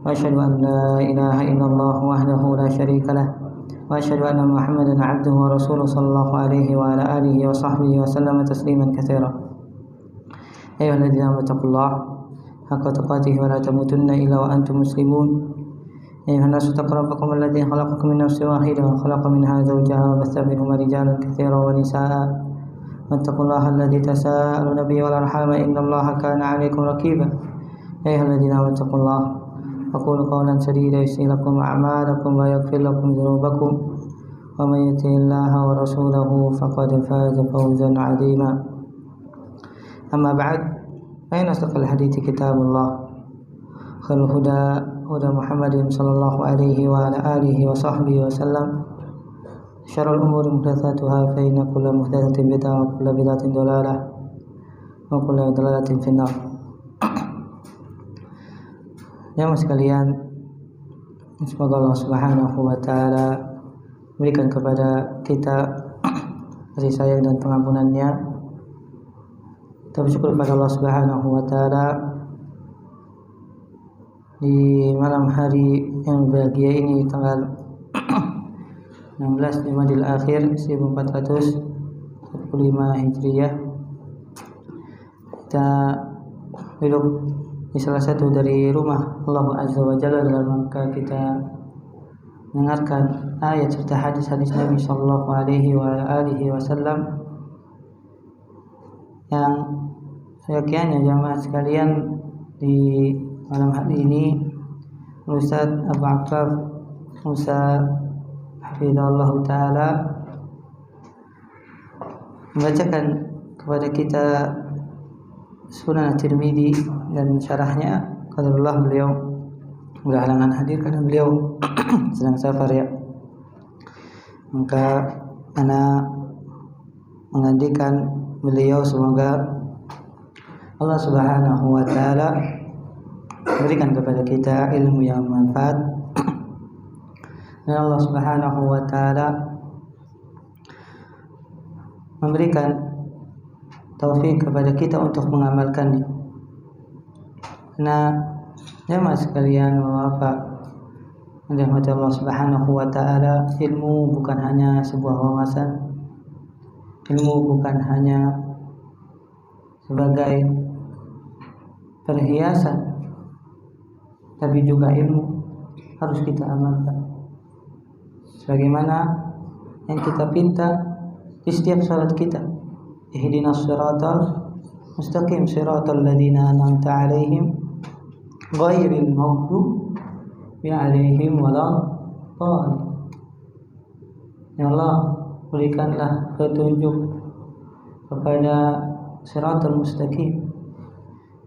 وأشهد أن لا إله إلا الله وحده لا شريك له وأشهد أن محمدا عبده ورسوله صلى الله عليه وعلى آله وصحبه وسلم تسليما كثيرا. أيها الذين آمنوا اتقوا الله حق تقاته ولا تموتن إلا وأنتم مسلمون. أيها الناس اتقوا ربكم الذي خلقكم من نفس واحدة وخلق منها زوجها وبث منهما رجالا كثيرا ونساء واتقوا الله الذي تساءلون به والأرحام إن الله كان عليكم رقيبا. أيها الذين آمنوا اتقوا الله وقولوا قولا سديدا يصلح لكم أعمالكم ويغفر لكم ذنوبكم ومن يطع الله ورسوله فقد فاز فوزا عظيما. أما بعد فإن أصدق الحديث كتاب الله خير الهدى هدى محمد صلى الله عليه وعلى آله وصحبه وسلم شر الأمور محدثاتها فإن كل محدثة بدعة وكل بدعة ضلالة وكل ضلالة في النار. Jamaah sekalian, semoga Allah Subhanahu wa taala berikan kepada kita kasih sayang dan pengampunannya. Kita bersyukur kepada Allah Subhanahu wa taala di malam hari yang bahagia ini, tanggal 16 Jumadil Akhir 1445 Hijriah. Kita duduk di salah satu dari rumah Allah Azza wa Jalla dalam rangka kita mendengarkan ayat serta hadis-hadis Nabi sallallahu alaihi wasallam yang seyogianya jamaah sekalian di malam hari ini Ustaz Abu Aqqaf Musa hafizahullah taala membacakan kepada kita Sunan At-Tirmidzi dan syarahnya. Qadarullah beliau berhalangan hadir karena beliau sedang safar ya. Maka ana menggantikan beliau, semoga Allah Subhanahu wa taala berikan kepada kita ilmu yang bermanfaat dan Allah Subhanahu wa taala memberikan taufik kepada kita untuk mengamalkannya. Nah, jemaah sekalian, Bapak dirahmati Allah Subhanahu wa taala, ilmu bukan hanya sebuah wawasan. Ilmu bukan hanya sebagai perhiasan, tapi juga ilmu harus kita amalkan. Sebagaimana yang kita pinta di setiap salat kita. Ihdinas siratal mustaqim siratal ladzina an'amta 'alaihim ghairil maghdubi 'alaihim waladdallin. Ya Allah, berikanlah petunjuk kepada siratal mustaqim,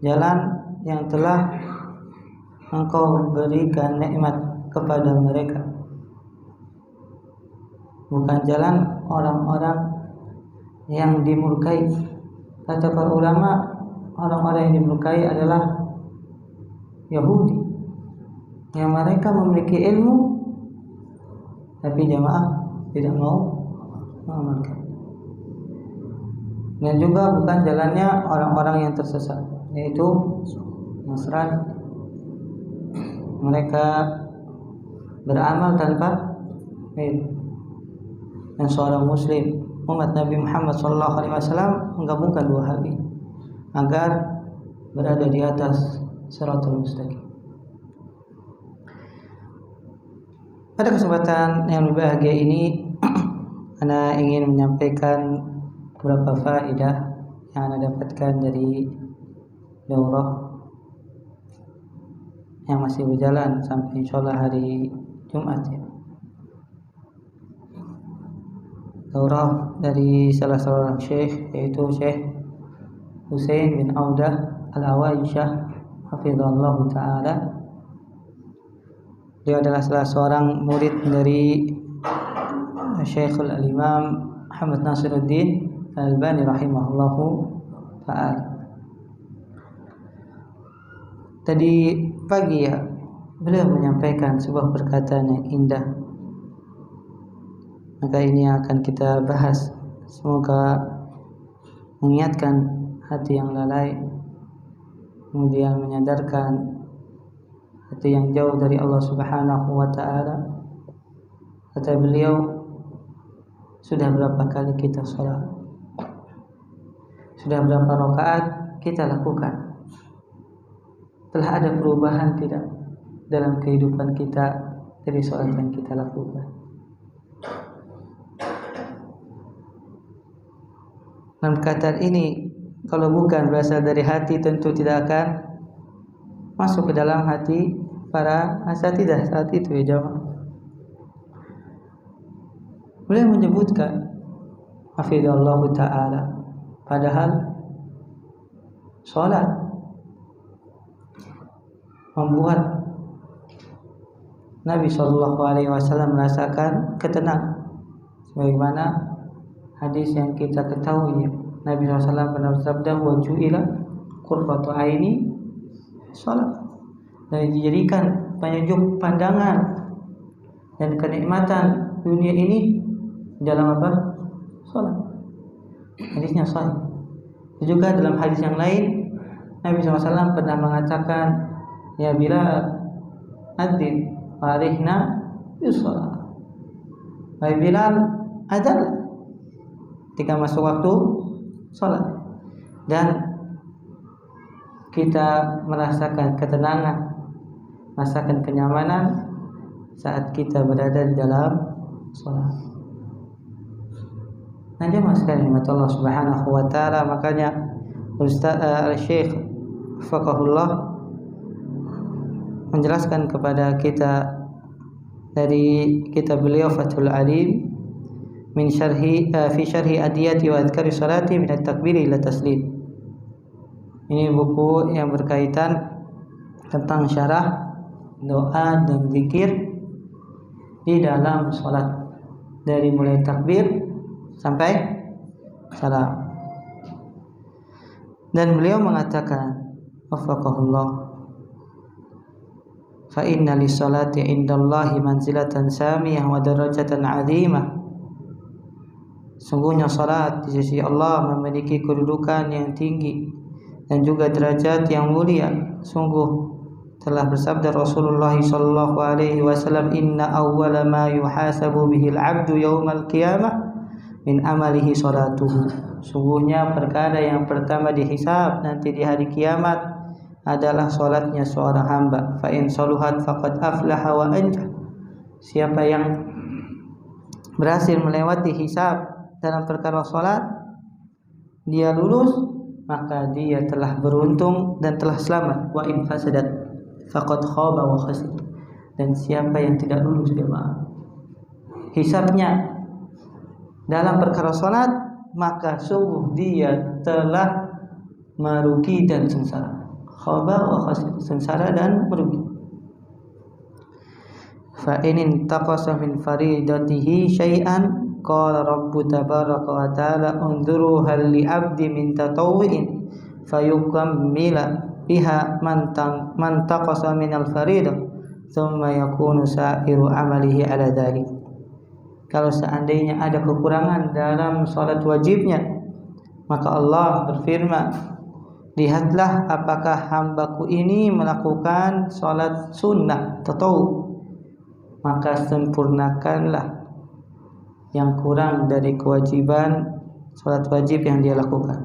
jalan yang telah Engkau berikan nikmat kepada mereka, bukan jalan orang-orang yang dimurkai. Kata para ulama, orang-orang yang dimurkai adalah Yahudi yang mereka memiliki ilmu tapi jamaah tidak mau mengamalkan. Dan juga bukan jalannya orang-orang yang tersesat, yaitu Nasrani. Mereka beramal tanpa ilmu. Dan seorang muslim umat Nabi Muhammad SAW menggabungkan dua hal ini agar berada di atas siratal mustaqim. Pada kesempatan yang berbahagia ini, Ana ingin menyampaikan beberapa faedah yang Ana dapatkan dari daurah yang masih berjalan sampai insyaallah hari Jumat ya. Daurah dari salah seorang syekh, yaitu Syekh Husain bin Audah Al-Awaisyah hafizahullah ta'ala. Dia adalah salah seorang murid dari Syekhul Al-Imam Muhammad Nasiruddin Al-Albani rahimahullahu ta'ala. Tadi pagi ya, beliau menyampaikan sebuah perkataan yang indah. Maka ini akan kita bahas. Semoga mengingatkan hati yang lalai, kemudian menyadarkan hati yang jauh dari Allah Subhanahu wa taala. Kata beliau, sudah berapa kali kita sholat? Sudah berapa rakaat kita lakukan? Telah ada perubahan tidak dalam kehidupan kita dari sholat yang kita lakukan? Dan perkataan ini kalau bukan berasal dari hati, tentu tidak akan masuk ke dalam hati para asatidzah saat itu, ya jamaah. Beliau menyebutkan hafizallahu ta'ala, padahal sholat membuat Nabi SAW merasakan ketenangan, sebagaimana hadis yang kita ketahui, Nabi SAW pernah bersabda, wa ju'ila qurratu aini salat, dan dijadikan penyejuk pandangan dan kenikmatan dunia ini dalam apa? Salat. Hadisnya sahih. Juga dalam hadis yang lain, Nabi SAW pernah mengatakan, ya Bilal, adzin warihna bis salat. Wahai Bilal, adzan ketika masuk waktu sholat, dan kita merasakan ketenangan, merasakan kenyamanan saat kita berada di dalam sholat. Nah, jemaah sekalian Allah Subhanahu wa taala, makanya Syekh Faqahullah menjelaskan kepada kita dari kitab beliau Fathul Alim min syarhi fi syarhi adiyati wa adhkari salati min at-takbir ila taslim. Ini buku yang berkaitan tentang syarah doa dan zikir di dalam salat, dari mulai takbir sampai salam. Dan beliau mengatakan, wafaqahullah, fa inna lis-salati 'indallahi manzilatan samiyah wa darajatan 'azimah. Sungguhnya salat di sisi Allah memiliki kedudukan yang tinggi dan juga derajat yang mulia. Sungguh telah bersabda Rasulullah sallallahu alaihi wasallam, inna awwala ma yuhasabu bihil 'abdu yaumal qiyamah min amalihi salatuhu. Sungguhnya perkara yang pertama dihisab nanti di hari kiamat adalah salatnya seorang hamba. Fa in saluhat faqad aflaha wa anjah. Siapa yang berhasil melewati hisab dalam perkara salat, dia lulus, maka dia telah beruntung dan telah selamat. Wa in fasadat faqad khaba wa khasir. Dan siapa yang tidak lulus jemaah hisabnya dalam perkara salat, maka sungguh dia telah merugi dan sengsara. Khaba wa khasir, sengsara dan merugi. Fa in intaqasa min faridatihi syai'an qala rabbu tabaraka wa ta'ala unzuru hal li 'abdi min tatawwu'in fayukammila biha man taqasa min al-faridah thumma yakunu sa'iru amalihi ala dhalik. Kalau seandainya ada kekurangan dalam salat wajibnya, maka Allah berfirman, lihatlah apakah hambaku ini melakukan salat sunnah tatawwu, maka sempurnakanlah yang kurang dari kewajiban salat wajib yang dia lakukan.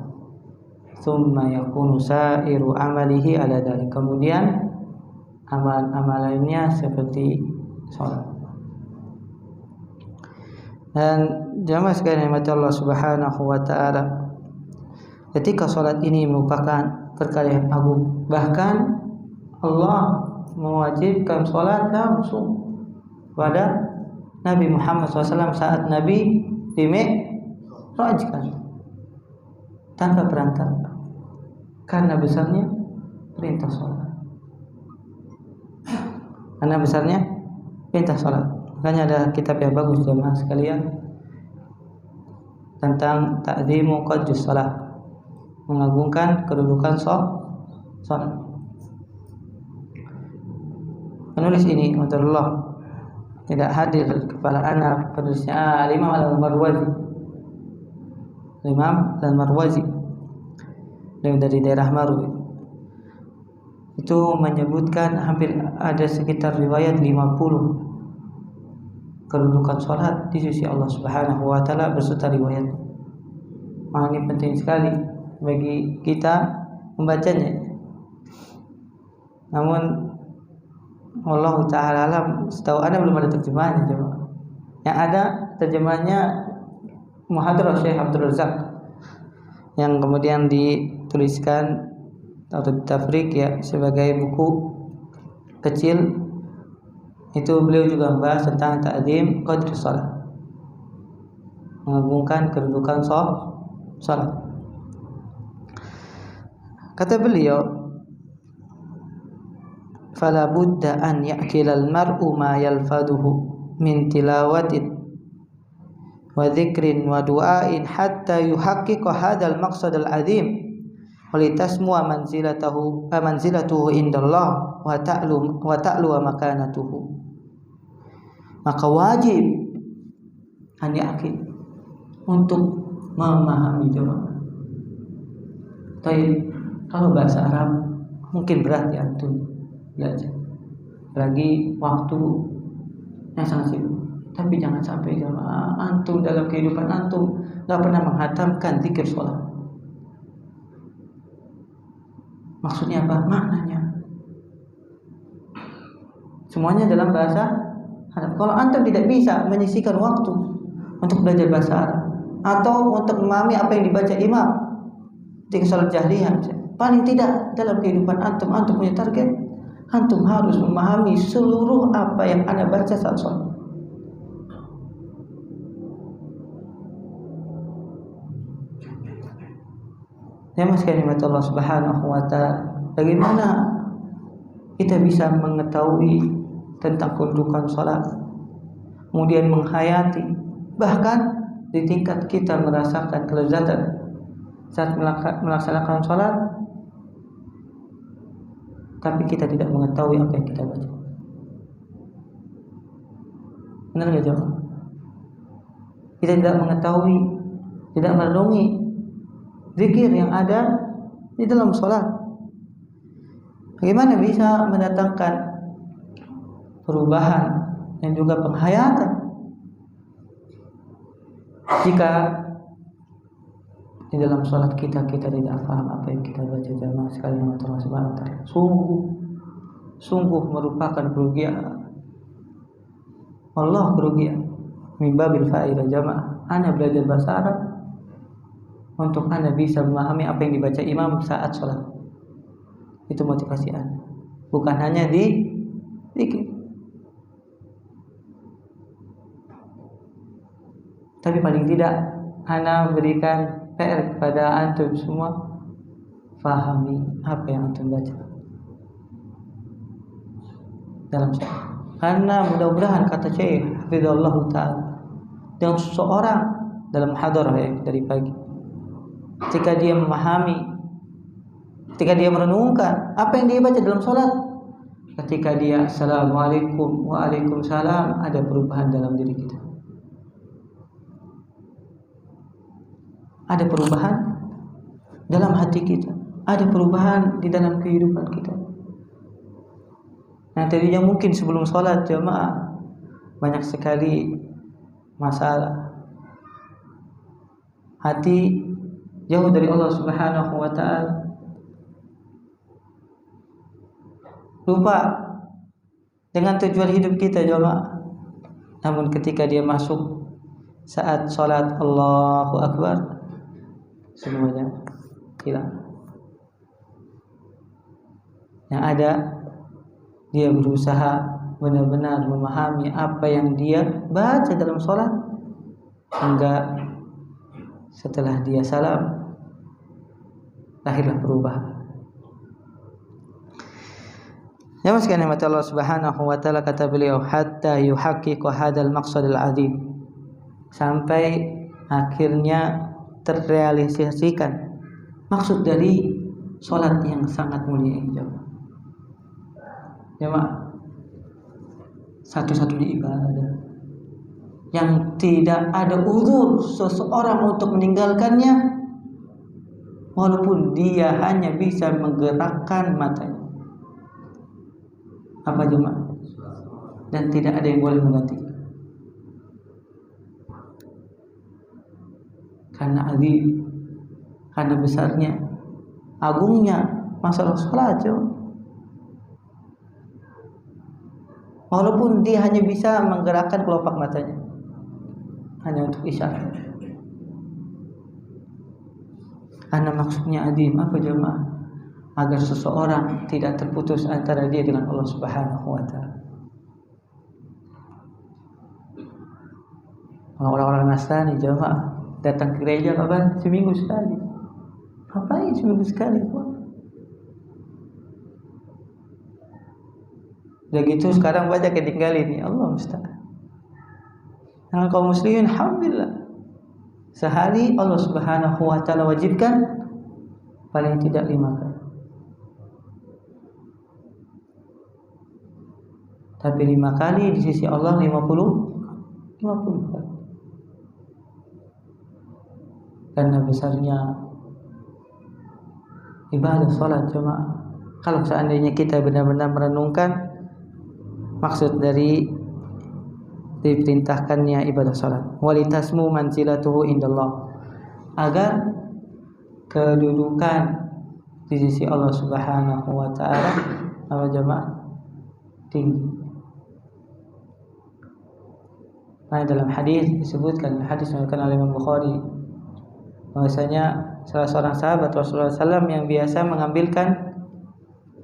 Tsumma yakunu sa'iru amalihi ala dzalik. Kemudian amal-amalannya seperti salat. Dan jamaah sekalian yang Allah Subhanahu wa taala, ketika salat ini merupakan perkara yang agung, bahkan Allah mewajibkan salat langsung pada Nabi Muhammad SAW saat Nabi dimi'rajkan tanpa perantara, karena besarnya perintah salat. Karena besarnya perintah salat. Makanya ada kitab yang bagus jemaah sekalian tentang ta'zimu qadrus salat, mengagungkan kedudukan salat. Penulis ini Maturullah tidak hadir kepala anak, penulisnya Imam Al-Marwazi. Imam Al-Marwazi dari daerah Marwi. itu menyebutkan hampir ada sekitar riwayat 50 kedudukan sholat di sisi Allah Subhanahu wa taala beserta riwayat. Ini penting sekali bagi kita membacanya. Namun Allah taala alam, setahu Anda belum ada terjemahannya coba. Yang ada terjemahannya Muhadrah Syekh Abdul Razak yang kemudian dituliskan atau ditafrik ya sebagai buku kecil. Itu beliau juga membahas tentang ta'zim qadri shalah, mengagungkan kedudukan salat. Kata beliau, fala budda an ya'kila al-mar'u ma yalfaduhu min tilawatin wa dzikrin wa du'ain hatta yuhaqqiqa hadzal maqsad al-'azim wa litasmu'a manzilatuhu indallah wa ta'lu makanatuhu. Maka wajib an yakin untuk memahami jemaah. Tapi kalau bahasa Arab mungkin berat ya antum belajar. Lagi waktu yang sangat sibuk. Tapi jangan sampai jemaah antum dalam kehidupan antum enggak pernah menghatamkan zikir sholat. Maksudnya apa? Maknanya. Semuanya dalam bahasa Arab. Kalau antum tidak bisa menyisihkan waktu untuk belajar bahasa Arab atau untuk memahami apa yang dibaca imam di salat jahriyah, paling tidak dalam kehidupan antum punya target, antum harus memahami seluruh apa yang Anda baca saat sholat. Ya sekalian nikmat Allah Subhanahu wa taala, bagaimana kita bisa mengetahui tentang kedudukan sholat, kemudian menghayati, bahkan di tingkat kita merasakan kelezatan saat melaksanakan sholat, tapi kita tidak mengetahui apa yang kita baca. Benar nggak jemaah? Kita tidak mengetahui, tidak merenungi zikir yang ada di dalam sholat. Bagaimana bisa mendatangkan perubahan dan juga penghayatan jika di dalam sholat kita tidak paham apa yang kita baca jamaah sekalian Allah Subhanahu wa taala. Sungguh merupakan kerugian. Allah kerugian. Min babil fa'idah jamaah. Anda belajar bahasa Arab untuk Anda bisa memahami apa yang dibaca imam saat sholat. Itu motivasi Anda. Bukan hanya di zikir. Tapi paling tidak Anda berikan PR kepada antum semua, fahami apa yang antum baca dalam sholat. Karena mudah-mudahan kata Syekh Hafizahullah Ta'ala, yang seseorang dalam hadarah ya, dari pagi, ketika dia memahami, ketika dia merenungkan apa yang dia baca dalam sholat, ketika dia assalamualaikum waalaikumsalam, ada perubahan dalam diri kita. Ada perubahan dalam hati kita, ada perubahan di dalam kehidupan kita. Nah, tadinya mungkin sebelum sholat jamaah banyak sekali masalah, hati jauh dari Allah Subhanahu wa taala, lupa dengan tujuan hidup kita jamaah. Namun ketika dia masuk saat sholat Allahu Akbar, semuanya hilang. Yang ada dia berusaha benar-benar memahami apa yang dia baca dalam sholat, hingga setelah dia salam lahirlah perubahan. Ya sekalian nikmat Allah Subhanahu wa taala, kata beliau, hatta yuhaqqiqa hadzal maqsadil azim, sampai akhirnya terrealisasikan maksud dari sholat yang sangat mulia ini. Jemaah, satu-satunya ibadah yang tidak ada uzur seseorang untuk meninggalkannya, walaupun dia hanya bisa menggerakkan matanya. Apa jemaah? Dan tidak ada yang boleh mengganti. Karena azim, karena besarnya, agungnya masalah salat. Walaupun dia hanya bisa menggerakkan kelopak matanya, hanya untuk isyarat. Karena maksudnya azim apa jemaah? Agar seseorang tidak terputus antara dia dengan Allah Subhanahu wa taala. Orang-orang Nasrani jemaah datang ke gereja kapan? Seminggu sekali. Ngapain seminggu sekali? Udah gitu sekarang banyak yang tinggalin nih, Allah musta'an. Nah, kaum muslimin alhamdulillah. Sehari Allah Subhanahu wa taala wajibkan paling tidak 5 kali. Tapi 5 kali di sisi Allah 50 kali. Karena besarnya ibadah salat jemaah. Kalau seandainya kita benar-benar merenungkan maksud dari diperintahkannya ibadah salat, walitasmu manzilatuhu indallah, agar kedudukan di sisi Allah Subhanahu wa taala apa jemaah tinggi. Nah, dalam hadis disebutkan, hadis yang diriwayatkan oleh Imam Bukhari, bahwasanya salah seorang sahabat Rasulullah SAW yang biasa mengambilkan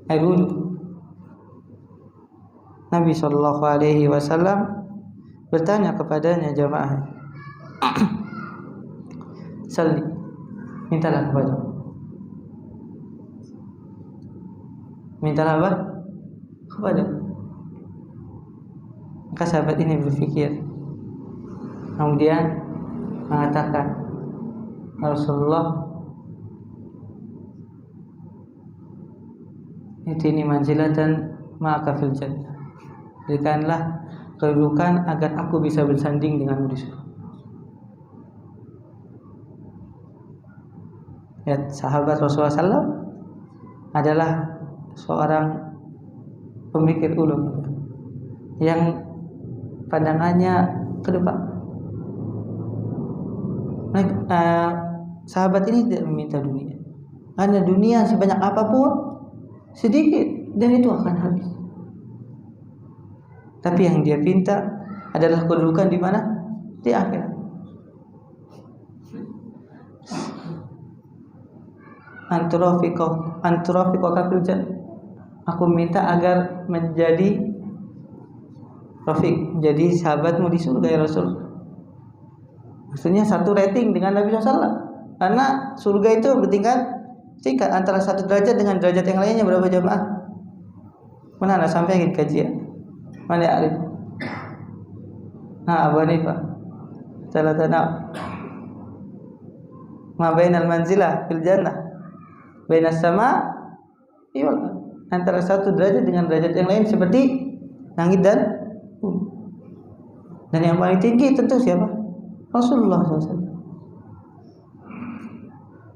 air wudhu, Nabi Shallallahu Alaihi Wasallam bertanya kepadanya, jamaah, salli, mintalah kepada, mintalah apa? Kepada. Maka sahabat ini berpikir, kemudian mengatakan, Rasulullah, ini manzilatan ma'aka fil jannah. Berikanlah kedudukan agar aku bisa bersanding denganmu di surga. Ya, sahabat Rasulullah SAW adalah seorang pemikir ulum yang pandangannya ke depan. Sahabat ini tidak meminta dunia, karena dunia sebanyak apapun sedikit dan itu akan habis. Tapi yang dia minta adalah kedudukan di mana? Di akhirat. Anturafiqo kafil jannah. Aku minta agar menjadi rafiq, jadi sahabatmu di surga ya Rasul. Maksudnya satu rating dengan Nabi SAW. Karena surga itu bertingkat antara satu derajat dengan derajat yang lainnya berapa jemaah? Mana sampai kajian? Mana Arif? Abu Hanifah. Salatana. Ma bainal manzilah fil jannah. Bainas sama wal antara satu derajat dengan derajat yang lain seperti langit dan bumi. Dan yang paling tinggi tentu siapa? Rasulullah SAW.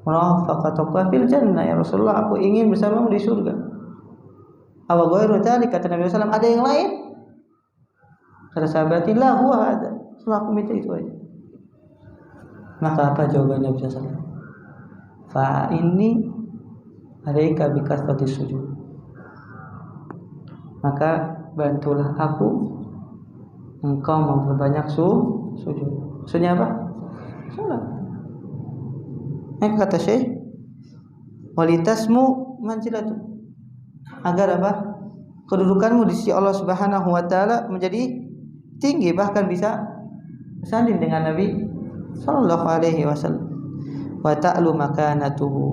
Rafaqatuka fil jannah ya Rasulullah, aku ingin bersamamu di surga. Aw ghairu dzalik, kata Nabi SAW, ada yang lain? Kata sahabatillah huwa ada. Setelah aku minta itu aja. Maka apa jawaban Nabi SAW? Fa inni alaika bikasratis sujud. Maka bantulah aku, engkau memperbanyak sujud. Maksudnya apa? Salat. Kata Syekh, walitasmu manzilatu, agar apa? Kedudukanmu di sisi Allah Subhanahu wa taala menjadi tinggi, bahkan bisa bersanding dengan Nabi sallallahu alaihi wasallam. Wa ta'lu makanatuhu,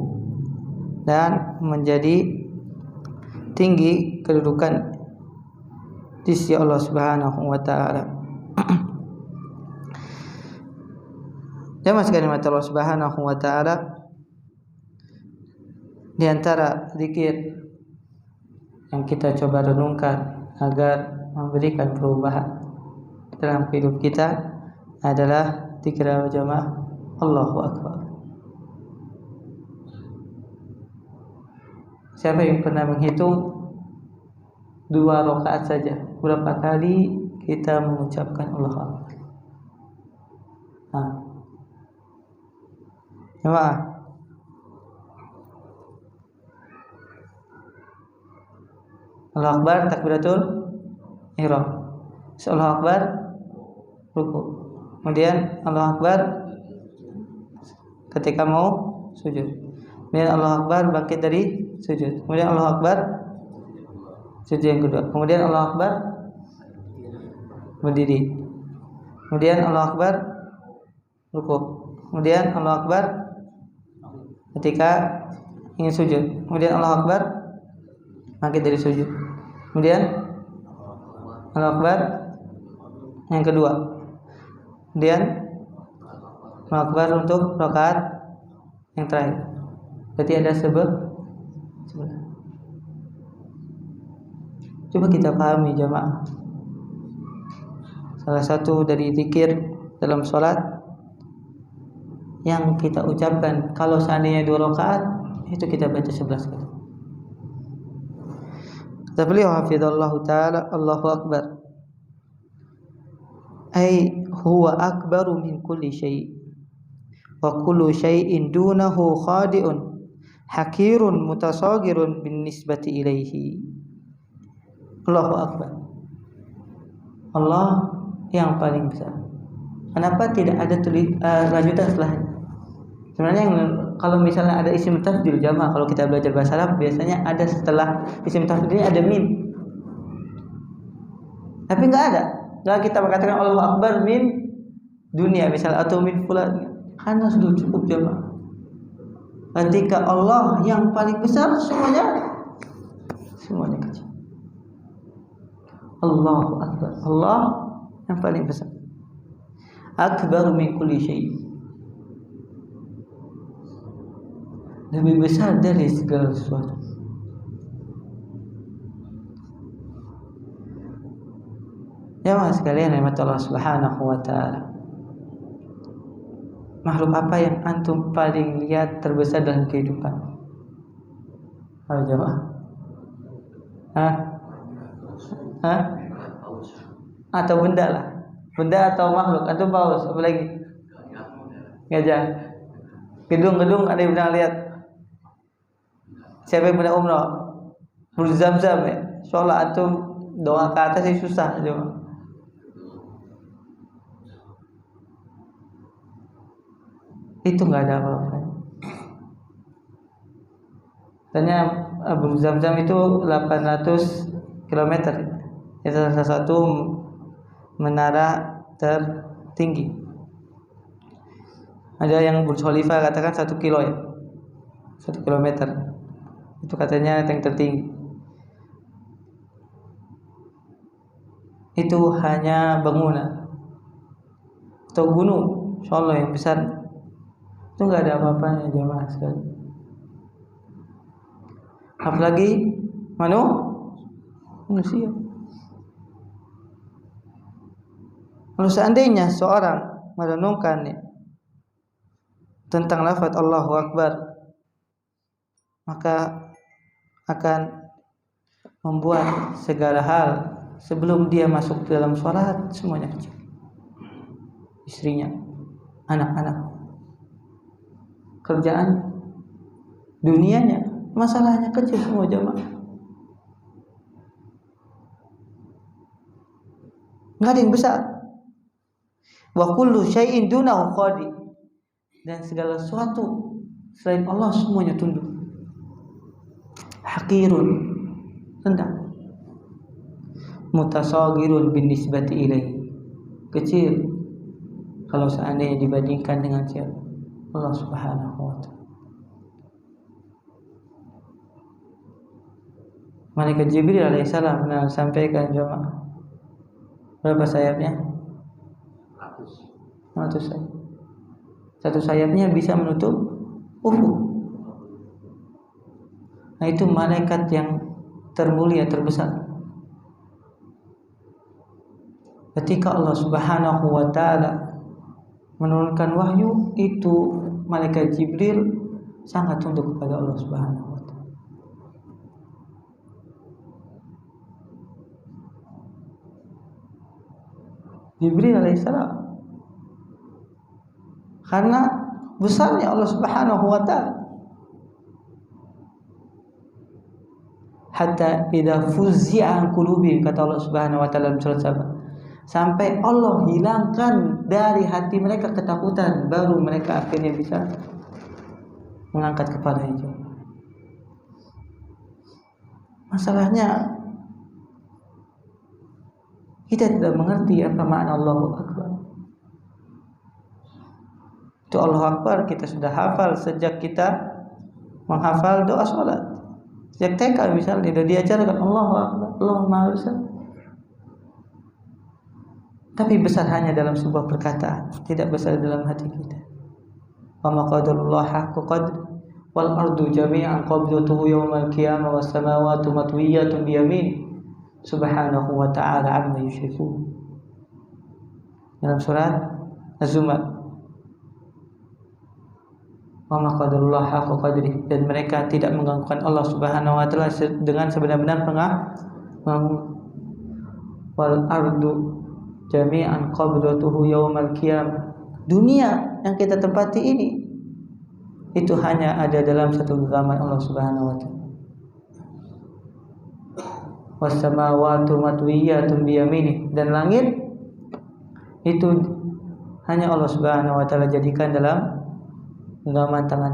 dan menjadi tinggi kedudukan di sisi Allah Subhanahu wa taala. Jamaah sekalian Allah Subhanahu wa taala, di antara zikir yang kita coba renungkan agar memberikan perubahan dalam hidup kita adalah zikir jamaah Allahu Akbar. Siapa yang pernah menghitung 2 rakaat saja, berapa kali kita mengucapkan Allahu Akbar? Jemaah, Allahu Akbar takbiratul ihram. Allahu Akbar ruku. Kemudian Allahu Akbar ketika mau sujud. Kemudian Allahu Akbar bangkit dari sujud. Kemudian Allahu Akbar sujud yang kedua. Kemudian Allahu Akbar berdiri. Kemudian Allahu Akbar ruku. Kemudian Allahu Akbar ketika ingin sujud. Kemudian Allahu Akbar bangkit dari sujud. Kemudian Allahu Akbar yang kedua. Kemudian Allahu Akbar untuk rakaat yang terakhir. Berarti ada 11. Coba kita pahami jamaah. Salah satu dari zikir dalam sholat yang kita ucapkan kalau seandainya 2 rakaat itu kita baca 11 kali. Kata beliau hafizallahu taala, Allahu Akbar ay huwa akbaru min kulli syai' wa kullu syai'in dunahu khadi'un hakirun mutasagirun bin nisbati ilaihi. Allahu Akbar, Allah yang paling besar. Kenapa tidak ada lanjutan setelahnya? Sebenarnya kalau misalnya ada isim tafdil jamaah, kalau kita belajar bahasa Arab biasanya ada setelah isim tafdilnya ada min. Tapi enggak ada. Enggak kita mengatakan Allahu Akbar min dunia misal atau min fulan. Karena sudah cukup jamaah. Ketika Allah yang paling besar semuanya kecil. Allahu Akbar, Allah yang paling besar. Akbar min kulli syai', lebih besar dari segala sesuatu. Ya mas sekalian, rahmat Allah Subhanahu wa taala. Makhluk apa yang antum paling lihat terbesar dalam kehidupan? Ayo jawab. Atau benda lah. Benda atau makhluk. Antum paus apa lagi? Gajah. Gedung-gedung ada yang pernah lihat? Siapa yang pernah umrah? Berzam-zam ya. Sholat antum doa ke atas sih susah coba. Itu nggak ada apa-apa. Tanya Abu Zamzam itu 800 km. Itu salah satu menara tertinggi. Ada yang Burj Khalifa katakan 1 kilo ya, 1 kilometer. Itu katanya yang tertinggi. Itu hanya bangunan atau gunung, insyaallah yang besar. Itu nggak ada apa-apanya jemaah sekali. Apalagi manusia. Kalau seandainya seorang merenungkan tentang lafaz Allahu Akbar, maka akan membuat segala hal sebelum dia masuk dalam sholat semuanya kecil. Istrinya, anak-anak, kerjaan, dunianya, masalahnya kecil semua jemaah. Nggak ada yang besar. Wa kullu syai'in dunahu khadi, dan segala sesuatu selain Allah semuanya tunduk. Hakirun, rendah. Mutasagirun bin nisbati ilaihi, kecil kalau seandainya dibandingkan dengan siapa? Allah Subhanahu wa ta'ala. Malaikat Jibril alaihissalam pernah sampaikan jemaah, berapa sayapnya? 100 sayap. Satu sayapnya bisa menutup ufuk. Nah itu malaikat yang termulia, terbesar. Ketika Allah Subhanahu wa ta'ala menurunkan wahyu, itu malaikat Jibril sangat tunduk kepada Allah Subhanahu wa ta'ala. Jibril alaihissalam. Karena besarnya Allah Subhanahu wa taala. Hatta idza fuzzi'a an qulubihim, kata Allah Subhanahu wa taala dalam surat Saba, sampai Allah hilangkan dari hati mereka ketakutan, baru mereka akhirnya bisa mengangkat kepala itu. Masalahnya kita tidak mengerti apa makna Allahu Akbar. Itu Allahu Akbar kita sudah hafal sejak kita menghafal doa salat. Sejak TK misalnya sudah diajarkan Allahu Akbar, Allahu Maha Besar. Tapi besar hanya dalam sebuah perkataan, tidak besar dalam hati kita. Wa ma qadarullah haqqa qadri wal ardu jami'an qabdatuhu yawmal qiyamah was samawati matwiyatun bi yamin subhanahu wa ta'ala amma yusyrikun. Dalam surat Az-Zumar, wa ma qadarullah haqqa qadri, dan mereka tidak mengganggukan Allah Subhanahu wa ta'ala dengan sebenar-benar wal ardu jami'an qabdatuhu yaumal qiyamah. Dunia yang kita tempati ini itu hanya ada dalam satu genggaman Allah Subhanahu wa taala. Was samawati matwiyatun bi yaminih, dan langit itu hanya Allah Subhanahu wa taala jadikan dalam genggaman tangan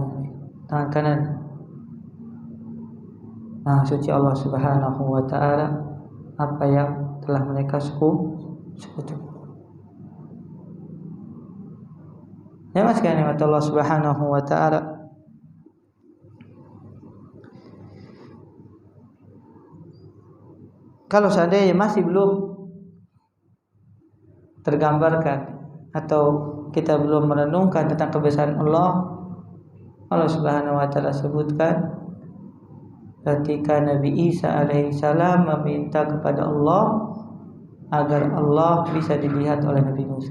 kanan. Nah, suci Allah Subhanahu wa taala apa yang telah mereka sekutu. Ya mas, nikmat Allah Subhanahu wa taala. Kalau seandainya masih belum tergambarkan atau kita belum merenungkan tentang kebesaran Allah, Allah Subhanahu wa taala sebutkan ketika Nabi Isa alaihissalam meminta kepada Allah agar Allah bisa dilihat oleh Nabi Musa.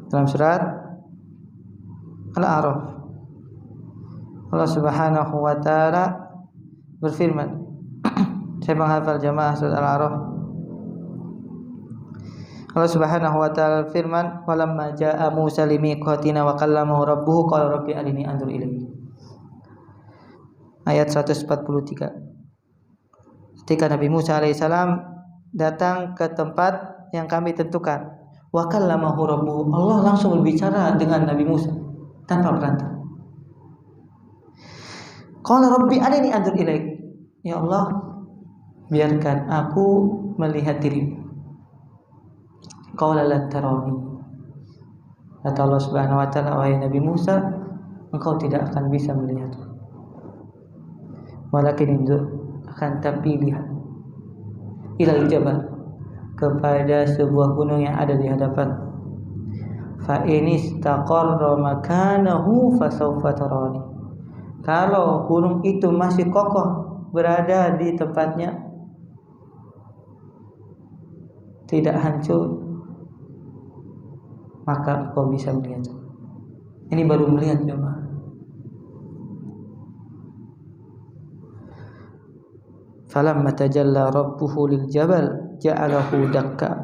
Dalam surat Al-A'raf, Allah Subhanahu wa taala berfirman, saya menghafal jamaah surat Al-A'raf. Allah Subhanahu wa taala firman, "Walamma jaa'a Musa limiqatina wa kallamahu rabbuhu qala rabbi arini anzur ilaik." Ayat 143. Ketika Nabi Musa alaihissalam datang ke tempat yang kami tentukan, wa kallamahu rabbuhu, Allah langsung berbicara dengan Nabi Musa tanpa perantara. Qala rabbi arini anzur ilaik, ya Allah, biarkan aku melihat dirimu. Qala lan tarani, kata Allah Subhanahu wa taala, wahai Nabi Musa, engkau tidak akan bisa melihatku. Walakin inzur, akan tapi lihat, ilal jabal, kepada sebuah gunung yang ada di hadapan. Fa in istaqarra makanahu fasawfa tarani, kalau gunung itu masih kokoh berada di tempatnya, tidak hancur, maka kau bisa melihat. Ini baru melihat jemaah. Falamma tajalla rabbuhu lil jabal ja'alahu dakka,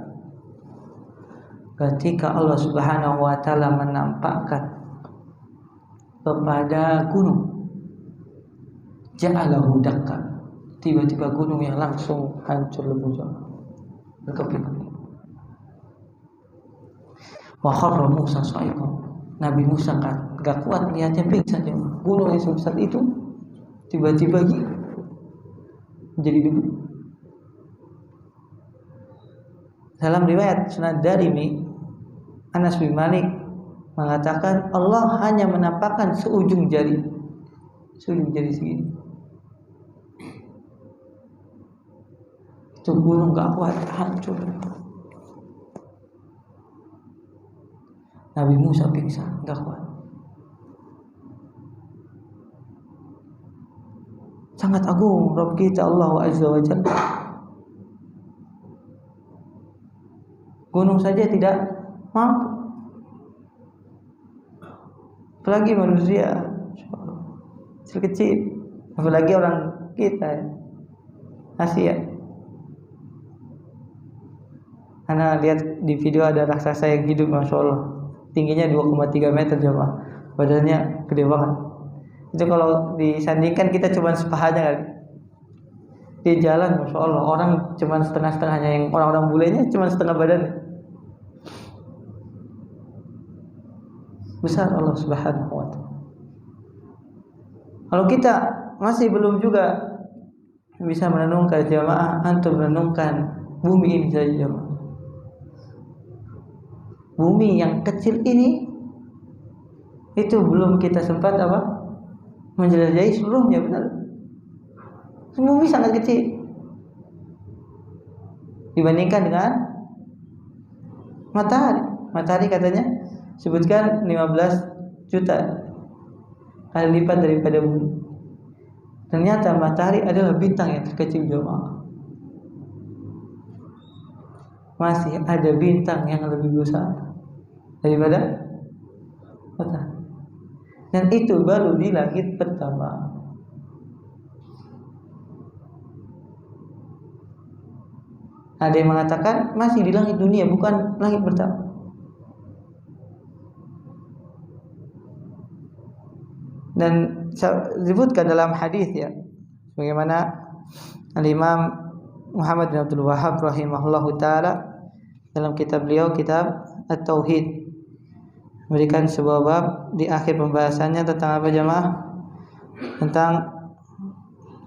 ketika Allah Subhanahu wa taala menampakkan kepada gunung, ja'alahu dakka, tiba-tiba gunung yang langsung hancur lebur berkeping-keping. Wa kharra Musa sa'iqan, Nabi Musa kan gak kuat melihatnya, pingsan dia. Gunung yang sebesar itu tiba-tiba menjadi debu. Dalam riwayat Sunan Darimi, Anas bin Malik mengatakan Allah hanya menampakkan seujung jari segini. Itu gunung gak kuat, hancur. Nabi Musa pingsan, gak kuat. Sangat agung Rabb kita Allah Azza wa Jalla. Gunung saja tidak mampu, apalagi manusia kecil, apalagi orang kita Asia. Ana lihat di video ada raksasa yang hidup, masya Allah, tingginya 2,3 meter jemaah, badannya gede banget. Itu kalau disandingkan kita cuma sepahanya kali. Dia jalan, masya Allah, orang cuma setengah-setengahnya, yang orang-orang bulenya cuma setengah badannya. Besar Allah Subhanahu wa ta'ala. Kalau kita masih belum juga bisa merenungkan jamaah, antum merenungkan bumi ini saja jamaah. Bumi yang kecil ini itu belum kita sempat menjelajahi seluruhnya, benar. Bumi sangat kecil dibandingkan dengan matahari. Matahari katanya sebutkan 15 juta kali lipat daripada bumi. Ternyata matahari adalah bintang yang terkecil jemaah. Masih ada bintang yang lebih besar daripada matahari. Dan itu baru di langit pertama. Ada yang mengatakan masih di langit dunia, bukan langit pertama. Dan disebutkan dalam hadis ya, bagaimana Al-Imam Muhammad bin Abdul Wahhab rahimahullahu taala dalam kitab beliau, kitab At-Tauhid, memberikan sebuah bab di akhir pembahasannya tentang apa jemaah? Tentang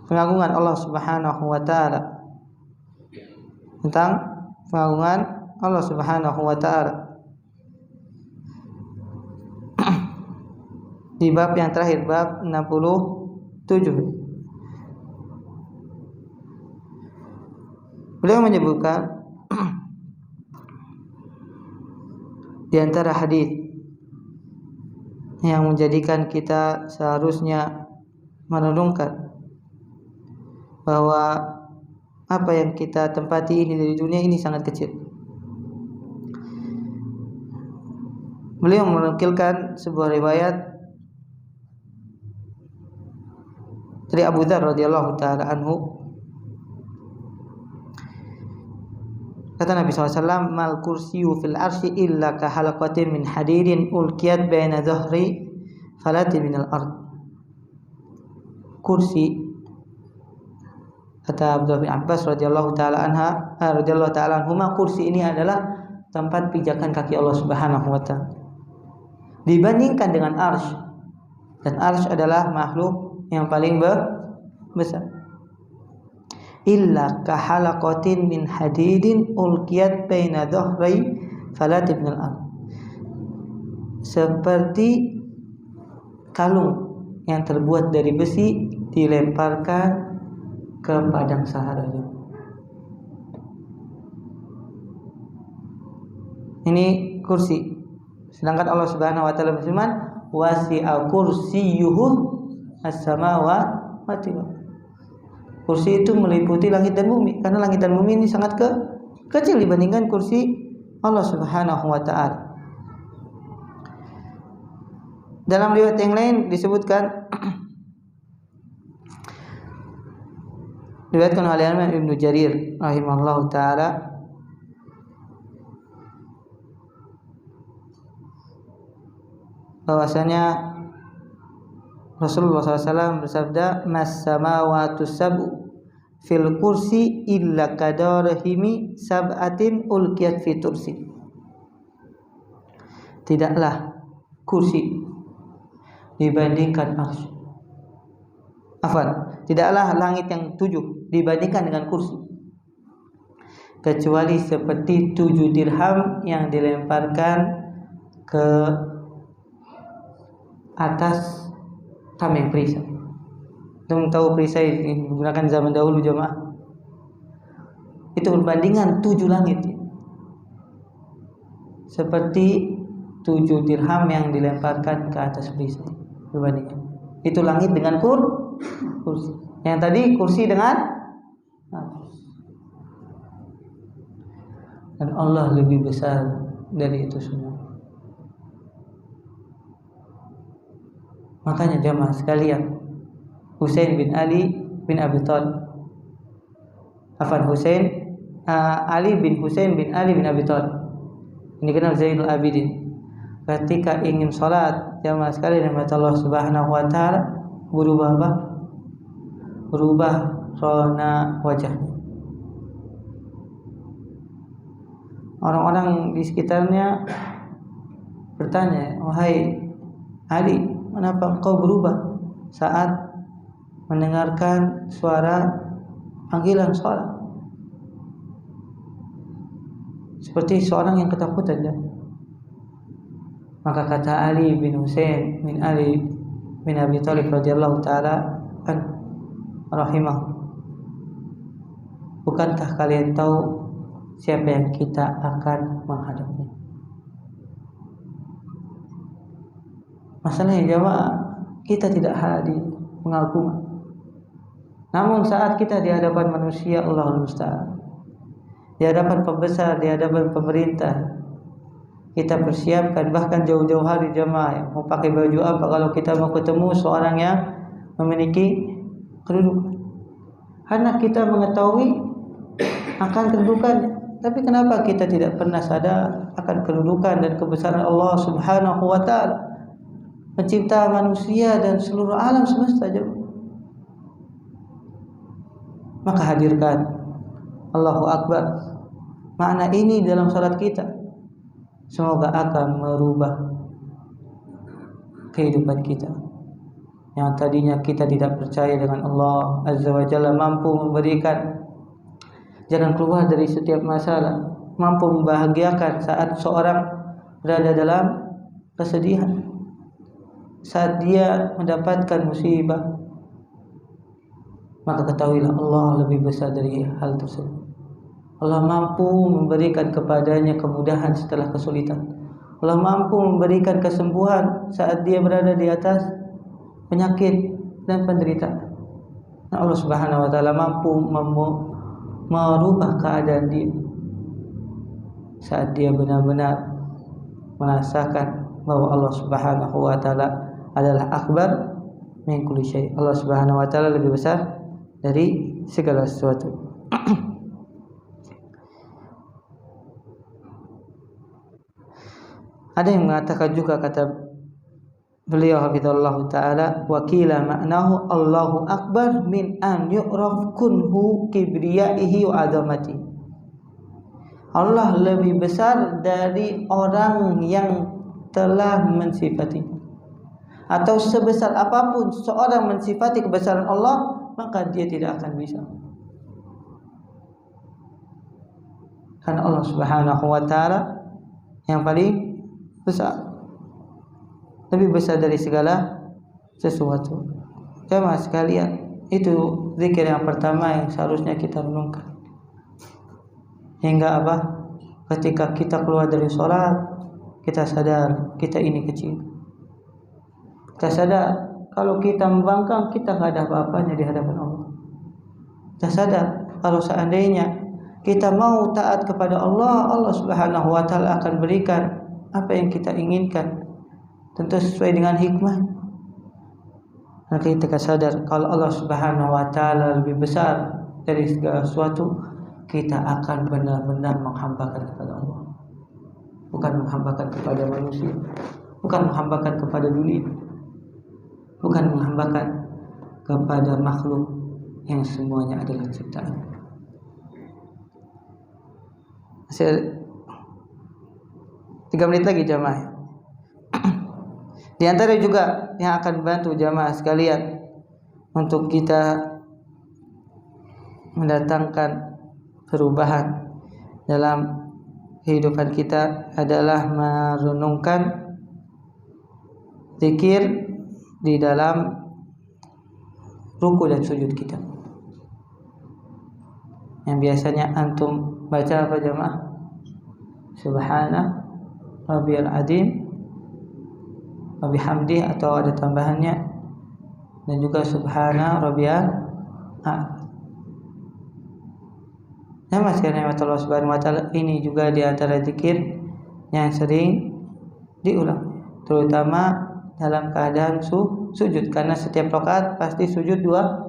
pengagungan Allah Subhanahu wa taala. Tentang pengagungan Allah Subhanahu wa taala. Di bab yang terakhir, bab 67, beliau menyebutkan di antara hadis yang menjadikan kita seharusnya merenungkan bahwa apa yang kita tempati ini dari dunia ini sangat kecil. Beliau menukilkan sebuah riwayat dari Abu Dzar radhiyallahu taala anhu. Kata Nabi SAW, mal kursiyu fil arsy illa ka halaqatin min hadidin ulqiyat baina dhahri falati minal ard. Kursi, kata Abdullah bin Abbas radhiyallahu taala anhuma, kursi ini adalah tempat pijakan kaki Allah Subhanahu wa taala. Dibandingkan dengan arsy, dan arsy adalah makhluk yang paling besar. Illa kahalaqatin min hadidin ulqiyat baina dhahri falati minal ard. Seperti kalung yang terbuat dari besi dilemparkan ke padang Sahara. Ini kursi. Sedangkan Allah Subhanahu wa taala berfirman, wasi'a kursiyyuhu as-samawati. Kursi itu meliputi langit dan bumi, karena langit dan bumi ini sangat kecil dibandingkan kursi Allah Subhanahu wa taala. Dalam riwayat yang lain disebutkan, diriwayatkan oleh Imam Ibnu Jarir rahimahullahu taala, bahwasanya Rasulullah SAW bersabda, mas samawatu sab'u fil kursi illa kadarhimi sab'atin ulqiyat fi tursi. Tidaklah kursi dibandingkan arsy. Tidaklah langit yang 7 dibandingkan dengan kursi, kecuali seperti 7 dirham yang dilemparkan ke atas tameng perisai. Kita tahu perisai digunakan zaman dahulu jemaah. Itu perbandingan 7 langit, seperti 7 dirham yang dilemparkan ke atas perisai. Perbandingan itu langit dengan kursi. Yang tadi kursi dengan, dan Allah lebih besar dari itu semua. Makanya jamaah sekalian, Husain bin Ali bin Abi Thalib, Husain Ali bin Husain bin Ali bin Abi Thalib, ini dikenal Zainul Abidin, ketika ingin sholat jamaah sekalian dengan Allah Subhanahu wa taala, berubah rona wajahnya. Orang-orang di sekitarnya bertanya, "Wahai Ali, kenapa engkau berubah saat mendengarkan suara panggilan sholat? Seperti seorang yang ketakutan." Maka kata Ali bin Husain bin Ali bin Abi Thalib radhiyallahu taala rahimah, bukankah kalian tahu siapa yang kita akan menghadapi? Masalahnya jamaah, kita tidak hadir pengagungan. Namun saat kita di hadapan manusia, Allahul Musta'an, di hadapan pembesar, di hadapan pemerintah, kita persiapkan bahkan jauh-jauh hari jamaah, mau pakai baju apa kalau kita mau ketemu seorang yang memiliki kedudukan, karena kita mengetahui akan kedudukannya. Tapi kenapa kita tidak pernah sadar akan kedudukan dan kebesaran Allah Subhanahu wa taala, pencipta manusia dan seluruh alam semesta jemaah? Maka hadirkan Allahu Akbar, makna ini dalam salat kita, semoga akan merubah kehidupan kita. Yang tadinya kita tidak percaya dengan Allah Azza wa Jalla mampu memberikan jalan keluar dari setiap masalah, mampu membahagiakan saat seorang berada dalam kesedihan, saat dia mendapatkan musibah, maka ketahuilah Allah lebih besar dari hal tersebut. Allah mampu memberikan kepadanya kemudahan setelah kesulitan. Allah mampu memberikan kesembuhan saat dia berada di atas penyakit dan penderitaan. Allah Subhanahu wa taala mampu merubah keadaan dia saat dia benar-benar merasakan bahwa Allah Subhanahu wa taala adalah akbar min kulli syai. Allah Subhanahu wa taala lebih besar dari segala sesuatu. Ada yang mengatakan juga, kata beliau hafizallahu taala, wakila maknahu Allahu akbar min an yu'raf kunhu kibriyaihi wa azamati. Allah lebih besar dari orang yang telah mensifati, atau sebesar apapun seorang mensifati kebesaran Allah, maka dia tidak akan bisa, karena Allah Subhanahu wa taala yang paling besar, lebih besar dari segala sesuatu. Jemaah sekalian, itu zikir yang pertama yang seharusnya kita renungkan. Hingga apa? Ketika kita keluar dari sholat, kita sadar kita ini kecil. Kita sadar kalau kita membangkang, kita gak ada apa-apanya di hadapan Allah. Kita sadar kalau seandainya kita mau taat kepada Allah, Allah Subhanahu wa taala akan berikan apa yang kita inginkan, tentu sesuai dengan hikmah. Maka kita sadar kalau Allah Subhanahu wa taala lebih besar dari segala sesuatu, kita akan benar-benar menghambakan kepada Allah, bukan menghambakan kepada manusia, bukan menghambakan kepada dunia, bukan menghambakan kepada makhluk yang semuanya adalah ciptaan. 3 menit lagi jamaah. Di antara juga yang akan bantu jamaah sekalian untuk kita mendatangkan perubahan dalam kehidupan kita adalah merenungkan zikir di dalam ruku dan sujud kita. Yang biasanya antum baca apa jamaah? Subhana Rabbiyal Azim wa bihamdi, atau ada tambahannya, dan juga Subhana Rabbiyal A'la. Ya mas, karena Allah Subhanahu wa taala ini juga di antara zikir yang sering diulang, terutama dalam keadaan sujud, karena setiap rakaat pasti sujud dua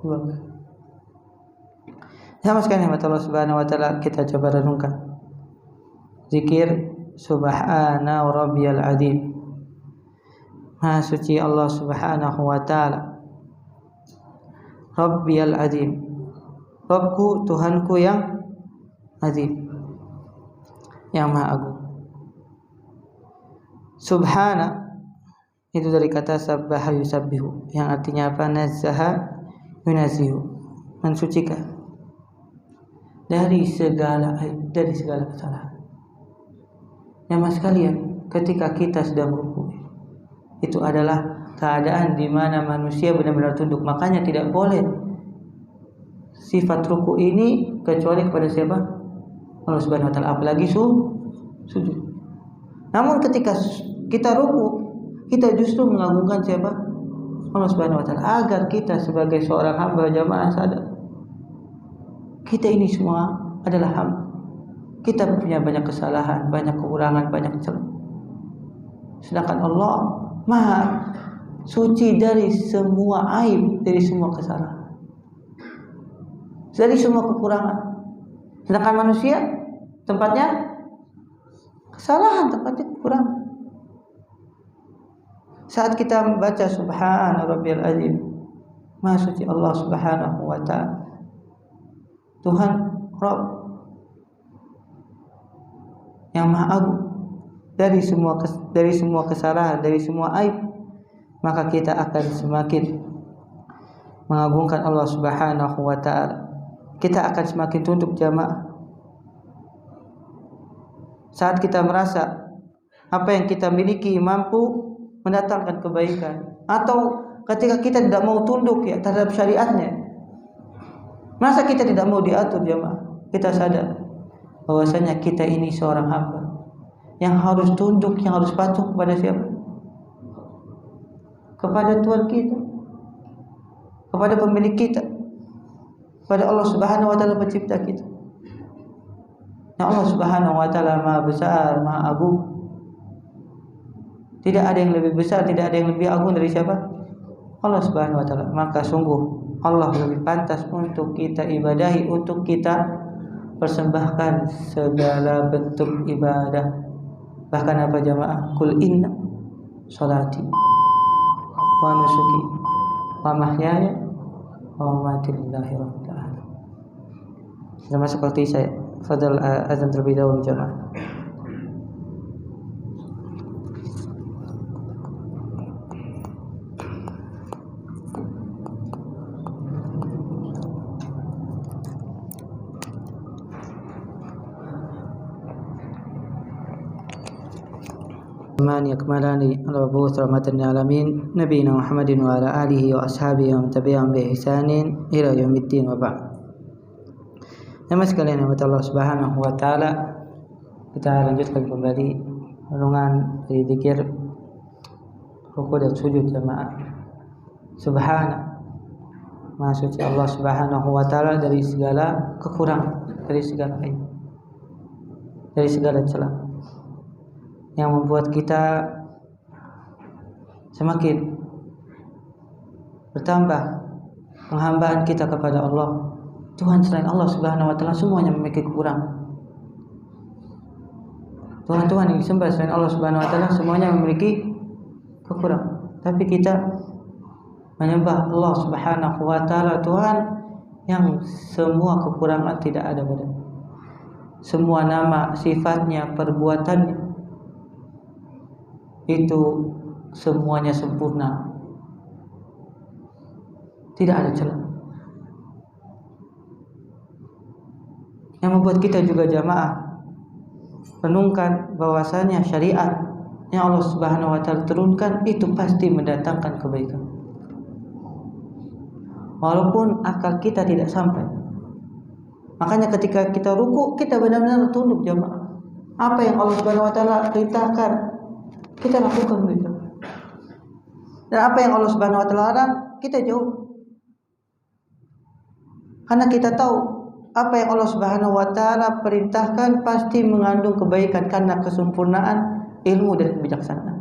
kali. Sama sekali rahmat Allah Subhanahu wa taala, kita coba renungkan. Zikir subhana rabbiyal azim. Maha suci Allah Subhanahu wa taala. Rabbiyal azim. Rabbku, Tuhanku yang azim, yang maha agung. Subhana itu dari kata sabbaha yusabbihu, yang artinya apa? Nazzaha yunazihu, mensucikan dari segala aib, dari segala kesalahan. Ya mas sekalian, ketika kita sedang ruku, itu adalah keadaan di mana manusia benar-benar tunduk. Makanya tidak boleh sifat ruku ini kecuali kepada siapa? Allah Subhanahu wa taala, apalagi sujud. Namun ketika kita ruku, kita justru mengagungkan siapa? Allah Subhanahu wa taala, agar kita sebagai seorang hamba jamaah sadar kita ini semua adalah hamba. Kita punya banyak kesalahan, banyak kekurangan, banyak celah. Sedangkan Allah Maha suci dari semua aib, dari semua kesalahan, dari semua kekurangan. Sedangkan manusia tempatnya kesalahan, tempatnya kekurangan. Saat kita membaca Subhana Rabbiyal Azim, Maha suci Allah Subhanahu wa taala, Tuhan Rabb yang maha agung dari semua kesalahan, dari semua aib, maka kita akan semakin mengagungkan Allah Subhanahu wa taala. Kita akan semakin tunduk jamaah. Saat kita merasa apa yang kita miliki mampu mendatangkan kebaikan, atau ketika kita tidak mau tunduk ya terhadap syariatnya, masa kita tidak mau diatur jamaah, kita sadar bahwasanya kita ini seorang hamba yang harus tunduk, yang harus patuh kepada siapa? Kepada Tuhan kita, kepada pemilik kita, kepada Allah Subhanahu wa taala pencipta kita. Ya Allah Subhanahu wa taala Maha besar, Maha agung. Tidak ada yang lebih besar, tidak ada yang lebih agung dari siapa? Allah Subhanahu wa taala. Maka sungguh Allah lebih pantas untuk kita ibadahi, untuk kita persembahkan segala bentuk ibadah. Bahkan apa jamaah? Qul inna salati wa nusuki wa mahyaya wa mamati lillahi rabbil alamin. Sama seperti saya. Fadal azan terlebih dahulu jamaah. Iman yakmalani ala bu'ts rahmatan lil alamin nabiyina Muhammadin wa ala alihi wa ashabihi wa tabi'ahum bi ihsanin ila yaumiddin wa ba'd. Nama sekalian yang Allah Subhanahu wa taala, kita lanjutkan kembali renungan dari zikir ruku dan sujud jamaah. Subhana, Maha suci Allah Subhanahu wa taala dari segala kekurangan, dari segala aib, dari segala celah yang membuat kita semakin bertambah penghambaan kita kepada Allah. Tuhan selain Allah Subhanahu wa taala semuanya memiliki kekurangan. Tuhan-Tuhan yang disembah selain Allah Subhanahu wa taala semuanya memiliki kekurangan. Tapi kita menyembah Allah Subhanahu wa taala, Tuhan yang semua kekurangan tidak ada padanya. Semua nama, sifatnya, perbuatannya itu semuanya sempurna, tidak ada celah. Yang membuat kita juga jamaah renungkan bahwasanya syariat yang Allah Subhanahu wa taala turunkan itu pasti mendatangkan kebaikan, walaupun akal kita tidak sampai. Makanya ketika kita ruku, kita benar-benar tunduk jamaah. Apa yang Allah Subhanahu wa taala perintahkan, kita lakukan gitu. Dan apa yang Allah Subhanahu wa taala larang, kita jauh. Karena kita tahu apa yang Allah Subhanahu wa taala perintahkan pasti mengandung kebaikan karena kesempurnaan ilmu dan kebijaksanaan.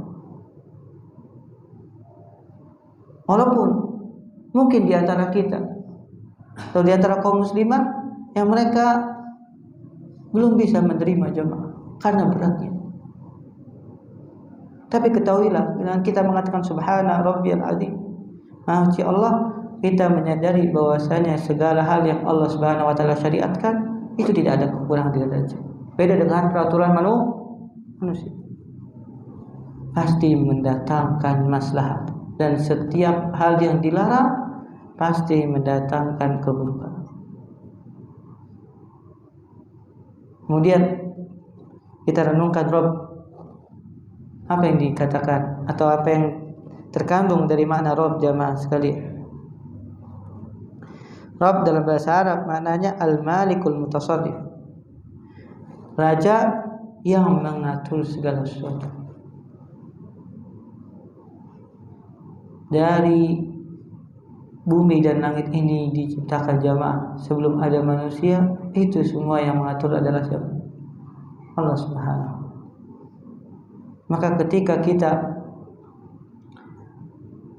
Walaupun mungkin di antara kita atau di antara kaum muslimah yang mereka belum bisa menerima jemaah karena beratnya. Tapi ketahuilah, dengan kita mengatakan subhana rabbiyal azim, Maha suci Allah, kita menyadari bahwasanya segala hal yang Allah Subhanahu wa taala syariatkan itu tidak ada kekurangan, tidak ada cacat. Beda dengan peraturan manusia. Pasti mendatangkan maslahat, dan setiap hal yang dilarang pasti mendatangkan keburukan. Kemudian kita renungkan Rabb, apa yang dikatakan atau apa yang terkandung dari makna Rabb jamaah sekalian. Rabb dalam bahasa Arab maknanya al-malikul mutasarrif, raja yang mengatur segala sesuatu. Dari bumi dan langit ini diciptakan jamaah, sebelum ada manusia, itu semua yang mengatur adalah siapa? Allah Subhanahu. Maka ketika kita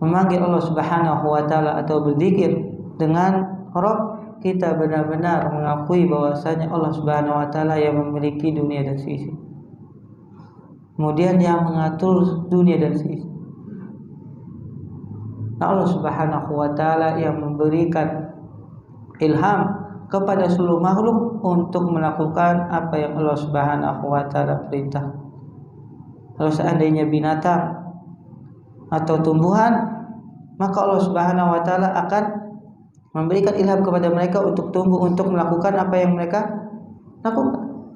memanggil Allah Subhanahu wa taala atau berzikir dengan Rabb, kita benar-benar mengakui bahwasanya Allah Subhanahu wa taala yang memiliki dunia dan seisi. Kemudian yang mengatur dunia dan seisi. Allah Subhanahu wa taala yang memberikan ilham kepada seluruh makhluk untuk melakukan apa yang Allah Subhanahu wa taala perintah. Kalau seandainya binatang atau tumbuhan, maka Allah Subhanahu wa taala akan memberikan ilham kepada mereka untuk tumbuh, untuk melakukan apa yang mereka lakukan.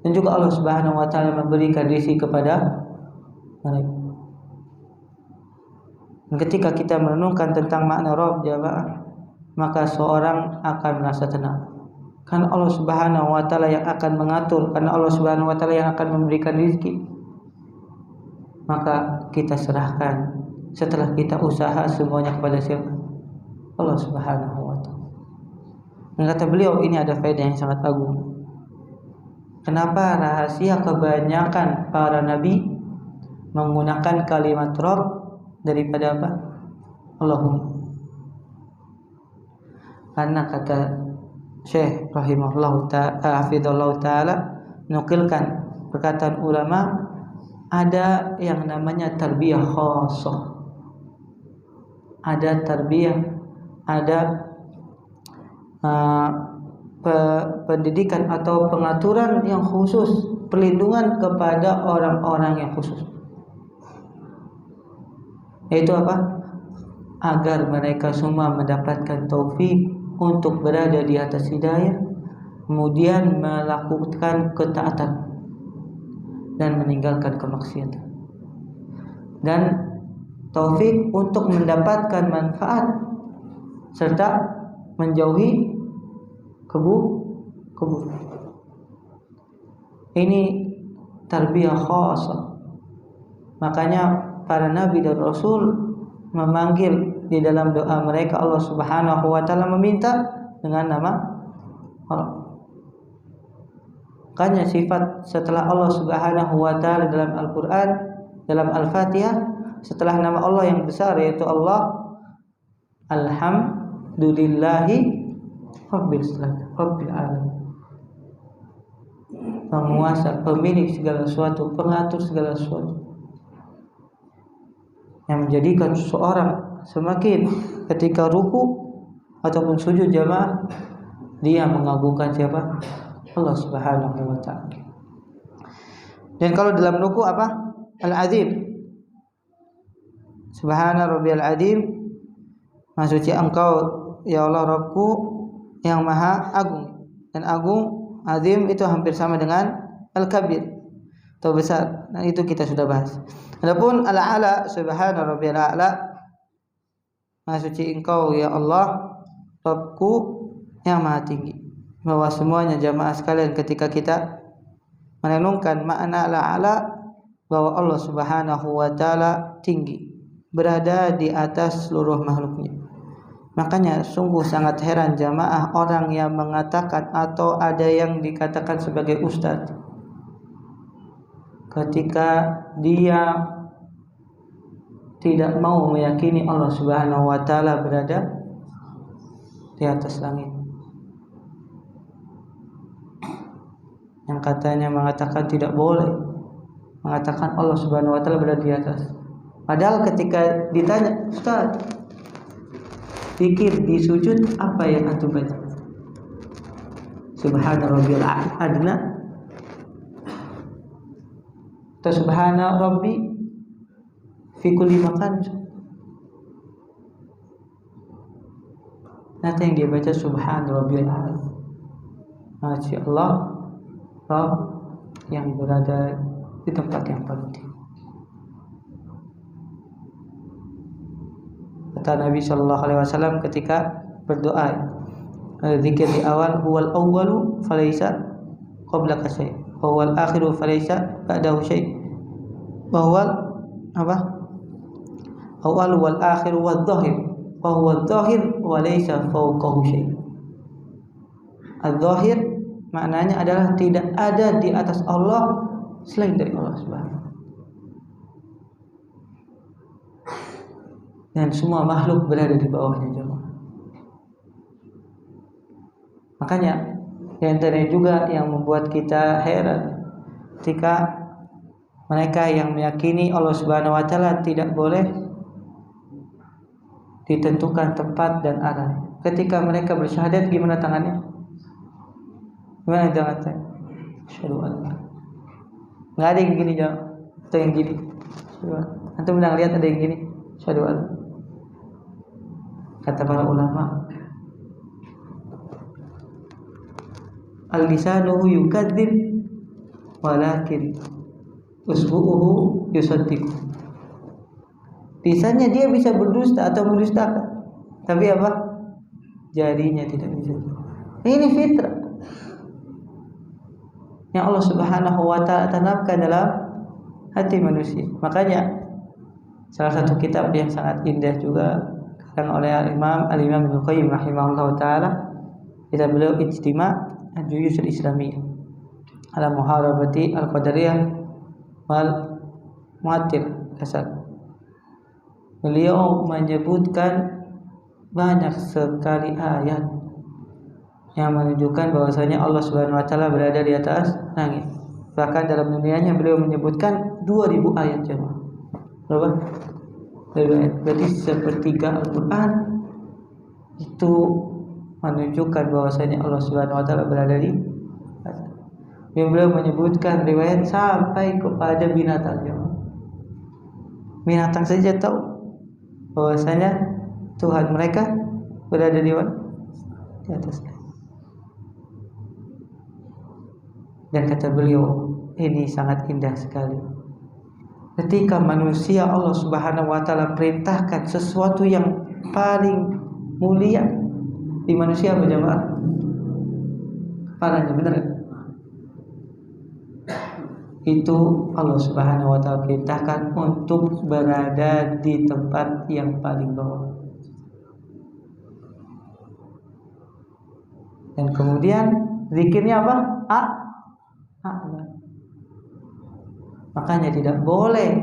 Dan juga Allah Subhanahu wa taala memberikan rizki kepada mereka. Dan ketika kita merenungkan tentang makna Rabb jamaah, maka seorang akan merasa tenang. Karena Allah Subhanahu wa taala yang akan mengatur, karena Allah Subhanahu wa taala yang akan memberikan rezeki. Maka kita serahkan setelah kita usaha semuanya kepada siapa? Allah Subhanahu wa taala. Dan kata beliau, ini ada faedah yang sangat agung. Kenapa rahasia kebanyakan para nabi menggunakan kalimat Rabb daripada apa? Allahumma. Karena kata Syekh rahimahullah ta'ala nukilkan perkataan ulama, ada yang namanya tarbiyah khassah, ada tarbiyah, ada pendidikan atau pengaturan yang khusus, perlindungan kepada orang-orang yang khusus. Yaitu apa? Agar mereka semua mendapatkan taufik untuk berada di atas hidayah, kemudian melakukan ketaatan dan meninggalkan kemaksiatan, dan taufik untuk mendapatkan manfaat serta menjauhi keburukan. Ini tarbiyah khasah. Makanya para nabi dan rasul memanggil di dalam doa mereka Allah Subhanahu wa taala, meminta dengan nama Allah. Makanya sifat setelah Allah Subhanahu wa taala dalam Al-Qur'an, dalam Al-Fatihah, setelah nama Allah yang besar yaitu Allah, alhamdulillahi rabbil alamin, penguasa, pemilik segala sesuatu, pengatur segala sesuatu, yang menjadikan seseorang semakin ketika ruku ataupun sujud jamaah dia mengagungkan siapa? Allah Subhanahu wa taala. Dan kalau dalam ruku apa? Al-Azim. Subhana rabbiyal azim, Maha suci Engkau ya Allah Rabbku yang maha agung. Dan agung, azim itu hampir sama dengan al-kabir atau besar. Nah, itu kita sudah bahas. Adapun al-a'la, subhana rabbiyal a'la, Maha suci Engkau ya Allah Rabbku yang maha tinggi. Bahwa semuanya jamaah sekalian, ketika kita merenungkan makna al-a'la, bahwa Allah Subhanahu wa taala tinggi, berada di atas seluruh makhluknya. Makanya sungguh sangat heran jamaah orang yang mengatakan atau ada yang dikatakan sebagai ustadz, ketika dia tidak mau meyakini Allah Subhanahu wa taala berada di atas langit. yang katanya mengatakan tidak boleh mengatakan Allah Subhanahu wa taala berada di atas. Padahal ketika ditanya, "Ustaz, zikir di sujud apa yang antum baca?" Subhana rabbiyal adna atau subhana rabbi fi kulli makan. Nanti yang dia baca subhana rabbiyal a'la. Masya Allah, Rabb yang berada di tempat yang paling tinggi. Kata Nabi Shallallahu Alaihi Wasallam ketika berdoa, zikir di awal, huwal awwalu falaysa qablaka syai', huwal akhiru falaysa ba'dahu syai', huwal apa? Awal wal akhiru wal zahir, wa huwa zahir wa laysa fawqahu syai'. Az-zahir maknanya adalah tidak ada di atas Allah selain dari Allah Subhanahu. Dan semua makhluk berada di bawahnya jemaah. Makanya yang tadi juga yang membuat kita heran ketika mereka yang meyakini Allah Subhanahu wa taala tidak boleh ditentukan tempat dan arah. Ketika mereka bersyahadat, gimana tangannya? Gimana tangannya? Asyhadu an la. Nggak ada yang gini jawab, atau yang gini. Antum pernah lihat ada yang gini? Asyhadu an. Kata para ulama, al-lisanuhu yukadzib walakin usbu'uhu yusaddiq. Lisannya dia bisa berdusta atau mendustakan, tapi apa? Jarinya tidak bisa. Ini fitrah yang Allah Subhanahu wa taala tanamkan dalam hati manusia. Makanya salah satu kitab yang sangat indah juga karang oleh Al-Imam Ibnu Qayyim rahimahullah taala, kitab beliau Ijtima' Al-Juyush Al-Islamiyah ala muharabati al-qadariyah wal mu'attil asal. Beliau menyebutkan banyak sekali ayat yang menunjukkan bahwasanya Allah Subhanahu wa taala berada di atas langit. Bahkan dalam dunianya beliau menyebutkan 2000 ayat jemaah. Berapa? 2000 ayat. Berarti sepertiga Al-Qur'an itu menunjukkan bahwasanya Allah Subhanahu wa taala berada di atas. Beliau menyebutkan riwayat sampai kepada binatang jemaah. Binatang saja tahu bahwasanya Tuhan mereka berada di atas. Dan kata beliau, ini sangat indah sekali. Ketika manusia Allah Subhanahu wa taala perintahkan sesuatu yang paling mulia di manusia berjamaah, kepalanya, benar? Itu Allah Subhanahu wa taala perintahkan untuk berada di tempat yang paling bawah. Dan kemudian zikirnya apa? Makanya tidak boleh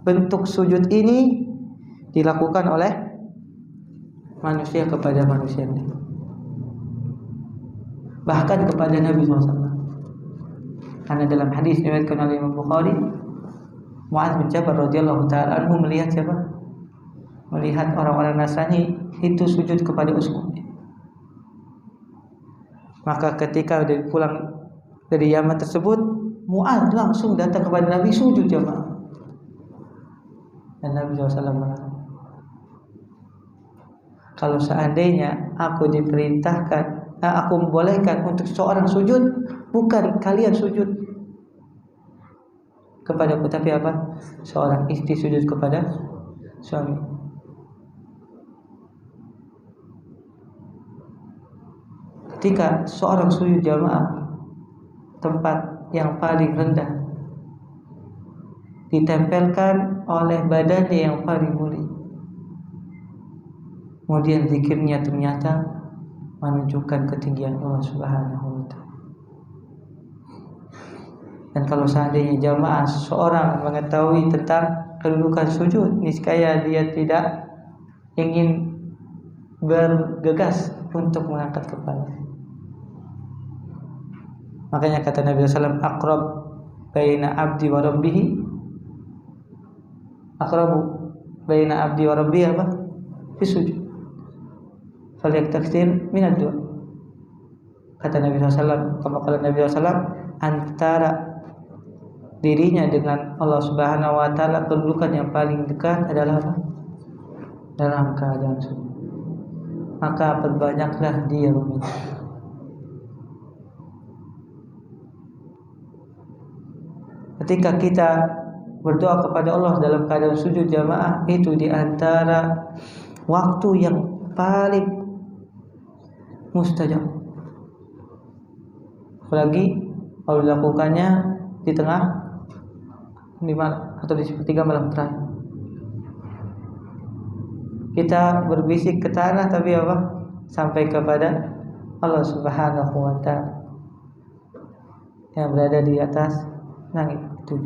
bentuk sujud ini dilakukan oleh manusia kepada manusia lain, bahkan kepada Nabi SAW. Karena dalam hadis diriwayatkan oleh Imam Bukhari, Mu'adz bin Jabal radhiyallahu taala anhu melihat siapa? Melihat orang-orang Nasrani itu sujud kepada uskupnya. Maka ketika dia pulang dari Yaman tersebut, Mu'adz langsung datang kepada Nabi sujud jemaah. Dan Nabi SAW melarang. Kalau seandainya aku diperintahkan, aku membolehkan untuk seorang sujud, bukan kalian sujud kepadaku, tapi apa? Seorang istri sujud kepada suami. Ketika seorang sujud jamaah, tempat yang paling rendah ditempelkan oleh badannya yang paling mulia. Kemudian zikirnya ternyata menunjukkan ketinggian Allah Subhanahu wa taala. Dan kalau seandainya jamaah seorang mengetahui tentang kedudukan sujud, niscaya dia tidak ingin bergegas untuk mengangkat kepala. Makanya kata Nabi SAW, aqrab baina abdi wa rabbihi, aqrabu baina abdi wa rabbihi apa? Fi sujud. Falyaksir minad du'a. Kata Nabi SAW, kata Nabi SAW, antara dirinya dengan Allah Subhanahu wa taala kedudukan yang paling dekat adalah apa? Dalam keadaan sujud. Maka perbanyaklah dia meminta. Ketika kita berdoa kepada Allah dalam keadaan sujud jamaah, itu di antara waktu yang paling mustajab. Apalagi kalau dilakukannya di tengah atau di sepertiga malam terakhir. Kita berbisik ke tanah tapi apa? Sampai kepada Allah Subhanahu wa taala yang berada di atas langit itu.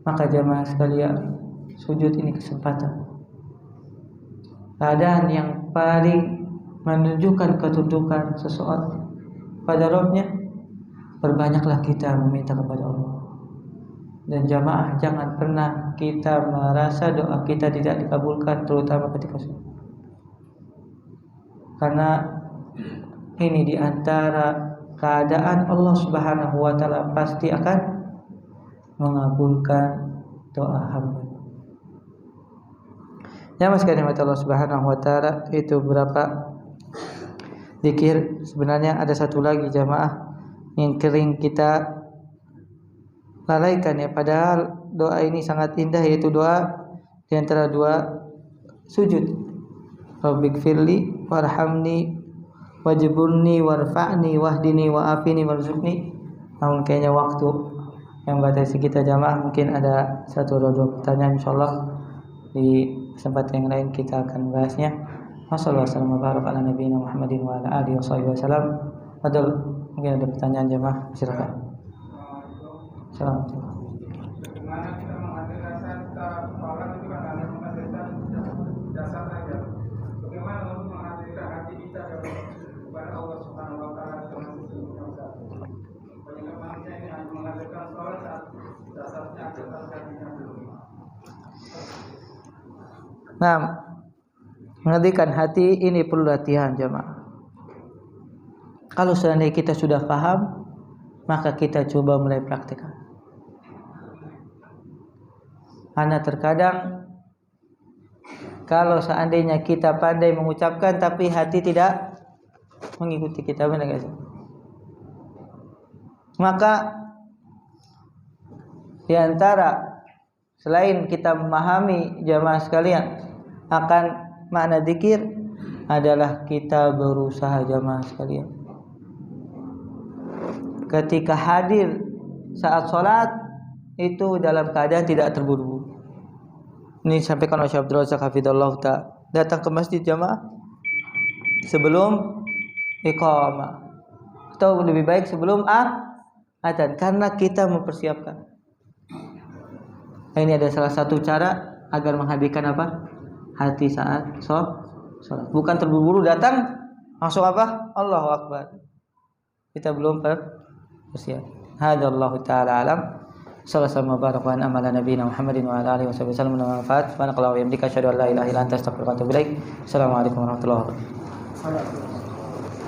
Maka jamaah sekalian, sujud ini kesempatan, keadaan yang paling menunjukkan ketundukan seseorang pada Rabb-Nya. Berbanyaklah kita meminta kepada Allah. Dan jamaah, jangan pernah kita merasa doa kita tidak dikabulkan, terutama ketika sujud. Karena ini di antara keadaan Allah Subhanahu wa taala pasti akan mengabulkan doa hamba. Ya mas kalimat Allah Subhanahu wa taala itu berapa zikir. Sebenarnya ada satu lagi jamaah yang kering kita lalaikan ya, padahal doa ini sangat indah, yaitu doa di antara dua sujud. Rabbighfirli warhamni wajburni warfa'ni wahdini wa'afini warzuqni. Namun kayaknya waktu yang batasi kita jamaah, mungkin ada satu atau dua pertanyaan, insyaallah di kesempatan yang lain kita akan bahasnya. Wassalamualaikum warahmatullahi wabarakatuh. Muhammadin wa ala alihi wasallam. Padahal mungkin ada pertanyaan jamaah, silakan. Assalamualaikum. Bagaimana kita menghadirkan sholat itu kan hanya menghadirkan jasad saja. Bagaimana untuk menghadirkan hati kita kepada Allah Subhanahu wa taala dengan sesungguhnya? Banyak manusia ini hanya menghadirkan sholat saat jasadnya akan hatinya belum. Nah, menghadirkan hati ini perlu latihan jemaah. Kalau seandainya kita sudah paham, maka kita coba mulai praktikkan. Karena terkadang kalau seandainya kita pandai mengucapkan tapi hati tidak mengikuti kita, benar guys? Maka di antara selain kita memahami jamaah sekalian akan makna zikir adalah kita berusaha jamaah sekalian. Ketika hadir saat sholat itu dalam keadaan tidak terburu-buru. Ini disampaikan oleh Syekh Abdul Razak hafizallahu ta'ala. Datang ke masjid jamaah sebelum iqamah, atau lebih baik sebelum adzan, karena kita mempersiapkan. Ini ada salah satu cara agar menghadirkan apa? Hati saat sholat. Bukan terburu-buru datang langsung apa? Allahu Akbar. Kita belum bersiap. Hadallahu ta'ala alam. Sallallahu alaihi wa sallam ala nabiyina Muhammadin wa ala alihi wasallam. Manfaat. Subhanallahi wa bihamdihi asyhadu an la ilaha illa anta astaghfiruka wa atubu ilaik. Assalamualaikum warahmatullahi wabarakatuh.